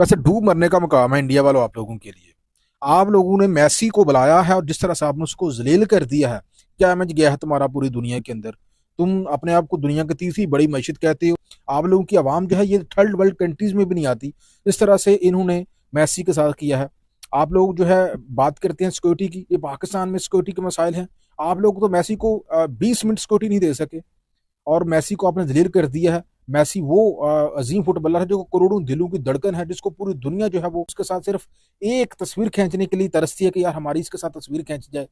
वैसे डूब मरने का मकाम है इंडिया वालों आप लोगों के लिए। आप लोगों ने मैसी को बुलाया है और जिस तरह से आपने उसको जलील कर दिया है, क्या इमेज गया है तुम्हारा पूरी दुनिया के अंदर। तुम अपने आप को दुनिया की तीसरी बड़ी मस्जिद कहते हो। आप लोगों की आवाम जो है ये थर्ड वर्ल्ड कंट्रीज में भी नहीं आती इस तरह से इन्होंने मैसी के साथ किया है। आप लोग जो है बात करते हैं सिक्योरिटी की, ये पाकिस्तान में सिक्योरिटी के मसाइल हैं। आप लोग तो मैसी को 20 मिनट सिक्योरिटी नहीं दे सके और मैसी को आपने जलील कर दिया है। मैसी वो अजीम फुटबॉलर है जो करोड़ों दिलों की धड़कन है, जिसको पूरी दुनिया जो है वो उसके साथ सिर्फ एक तस्वीर खींचने के लिए तरसती है कि यार हमारी इसके साथ तस्वीर खींच जाए।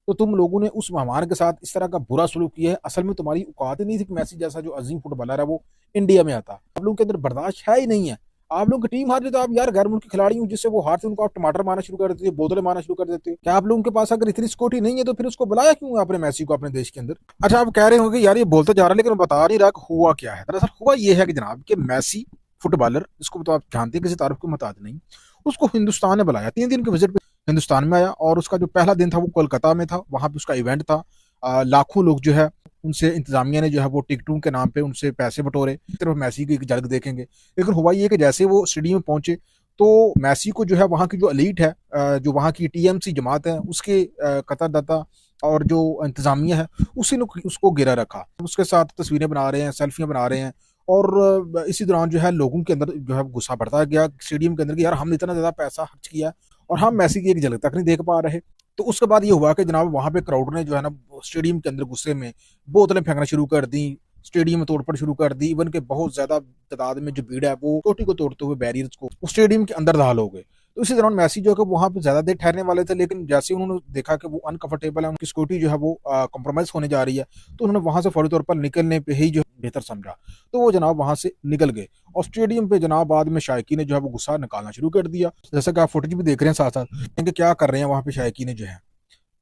तो तुम लोगों ने उस मेहमान के साथ इस तरह का बुरा सलूक किया है। असल में तुम्हारी औकात ही नहीं थी कि मैसी जैसा जो अजीम फुटबॉलर है वो इंडिया में आता। आप लोगों के अंदर बर्दाश्त है ही नहीं है। आप लोगों की टीम हार जाए तो आप यार गैर मुल्की खिलाड़ी हूँ जिससे वो हारते उनको आप टमाटर मारना शुरू कर देते हो, बोतलें मारना शुरू कर देते हो। क्या आप लोगों के पास अगर इतनी सिक्योरिटी नहीं है तो फिर उसको बुलाया क्यों आपने मैसी को अपने देश के अंदर। अच्छा आप कह रहे होंगे यार ये बोलते जा रहा है लेकिन बता नहीं रहा कि हुआ क्या है। दरअसल हुआ ये है कि जनाब कि मैसी फुटबॉलर, इसको तो आप जानते हैं किसी तारीफ को मुताद नहीं, उसको हिंदुस्तान ने बुलाया 3 दिन के विजिट पे हिंदुस्तान में आया और उसका जो पहला दिन था वो कोलकाता में था, वहां पे उसका इवेंट था। लाखों लोग जो है उनसे इंतजामिया ने जो है वो टिकटों के नाम पे उनसे पैसे बटोरे। सिर्फ मैसी की एक झलक देखेंगे, लेकिन हुआ ये कि जैसे वो स्टेडियम में पहुंचे तो मैसी को जो है वहाँ की जो एलीट है, जो वहाँ की टीएमसी जमात है उसके कतरदाता और जो इंतजामिया है उसी ने उसको गिरा रखा। उसके साथ तस्वीरें बना रहे हैं, सेल्फियां बना रहे हैं और इसी दौरान जो है लोगों के अंदर जो है गुस्सा बढ़ता गया स्टेडियम के अंदर कि यार हमने इतना ज्यादा पैसा खर्च किया और हम मैसी की एक झलक तक नहीं देख पा रहे। तो उसके बाद ये हुआ कि जनाब वहां पे क्राउड ने जो है ना स्टेडियम के अंदर गुस्से में बोतलें फेंकना शुरू कर दी, स्टेडियम में तोड़फोड़ शुरू कर दी। इवन के बहुत ज्यादा तादाद में जो भीड़ है वो चोटी को तोड़ते हुए बैरियर्स को उस स्टेडियम के अंदर दाखिल हो गए। तो इसी दौरान मैसी जो है वहां पे ज्यादा देर ठहरने वाले थे, लेकिन जैसे उन्होंने देखा कि वो अनकंफर्टेबल है, उनकी सिक्योरिटी जो है वो कॉम्प्रोमाइज होने जा रही है, तो उन्होंने वहां से फौरी तौर पर निकलने पे ही जो बेहतर समझा। तो वो जनाब वहां से निकल गए और स्टेडियम पे जनाब बाद में शायकी ने जो है वो गुस्सा निकालना शुरू कर दिया। जैसा कि आप फुटेज भी देख रहे हैं साथ साथ क्या कर रहे हैं वहां पे शायकी ने जो है।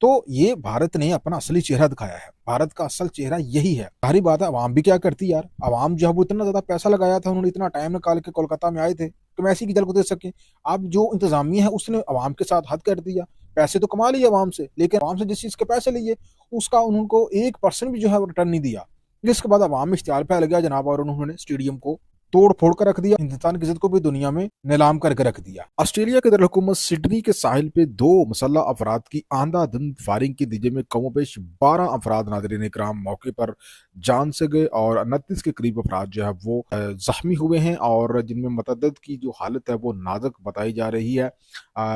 तो ये भारत ने अपना असली चेहरा दिखाया है। भारत का असल चेहरा यही है। सारी बात है अवाम भी क्या करती यार। अवाम जो है वो इतना ज्यादा पैसा लगाया था, उन्होंने इतना टाइम निकाल के कोलकाता में आए थे तो मैसी की जल को दे सके। अब जो इंतजामिया है उसने अवाम के साथ हद कर दिया। पैसे तो कमा लिए अवाम से, लेकिन अवाम से जिस चीज के पैसे लिए उसका उनको 1% भी जो है वो रिटर्न नहीं दिया। जिसके बाद अवाम में इश्तियाल फैल गया जनाब और उन्होंने स्टेडियम को तोड़ फोड़ कर रख दिया, हिंदुस्तान की इज्जत को भी दुनिया में नीलाम करके रख दिया। ऑस्ट्रेलिया के दारकूमत सिडनी के साहिल पे 2 मुसल्लह अफराद की आंधाधुंध फायरिंग के नतीजे में कमोबेश 12 अफराद नाज़रीन इकराम मौके पर जान से गए और 29 के करीब अफराद जो है वो जख्मी हुए हैं और जिनमें मतअद्दद की जो हालत है वो नाजुक बताई जा रही है।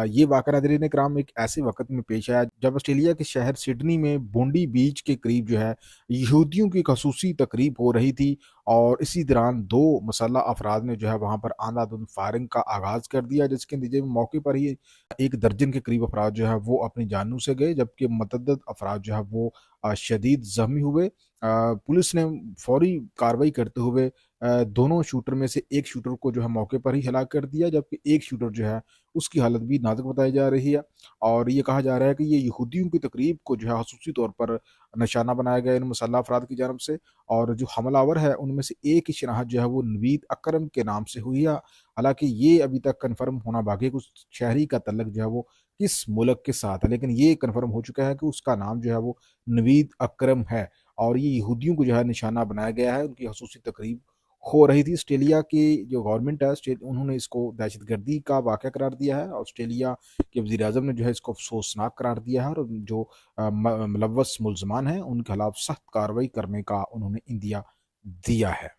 ये वाक़या नाज़रीन इकराम एक ऐसे वक्त में पेश आया जब ऑस्ट्रेलिया के शहर सिडनी में बोंडी बीच के करीब जो है यहूदियों की खसूसी तकरीब हो रही थी और इसी दौरान 2 मुसल्लह अफराद ने जो है वहाँ पर आंधाधुंध फायरिंग का आगाज़ कर दिया, जिसके नतीजे में मौके पर ही 1 दर्जन के करीब अफराद जो है वो अपनी जानों से गए, जबकि मतअद्दद अफराद जो है वो शदीद ज़ख्मी हुए। पुलिस ने फौरी कार्रवाई करते हुए दोनों शूटर में से एक शूटर को जो है मौके पर ही हलाक कर दिया, जबकि एक शूटर जो है उसकी हालत भी नाजुक बताई जा रही है। और ये कहा जा रहा है कि ये यहूदियों की तकरीब को जो है खसूसी तौर पर निशाना बनाया गया इन मुसल्लह अफराद की जानब से। और जो हमलावर है उनमें से एक की शनाख्त जो है वो नवीद अकरम के नाम से हुई है। हालांकि ये अभी तक कन्फर्म होना बाकी है कि उस शहरी का तल्लक जो है वो किस मुल्क के साथ है, लेकिन ये कन्फर्म हो चुका है कि उसका नाम जो है वो नवीद अकरम है और ये यहूदियों को जो है निशाना बनाया गया है। उनकी खसूसी तकरीब हो रही थी। ऑस्ट्रेलिया की जो गवर्नमेंट है उन्होंने इसको दहशतगर्दी का वाक़या करार दिया है। ऑस्ट्रेलिया के वज़ीर आज़म ने जो है इसको अफसोसनाक करार दिया है और जो मुलव्वस मुलजमान हैं उनके खिलाफ सख्त कार्रवाई करने का उन्होंने इंदिया दिया है।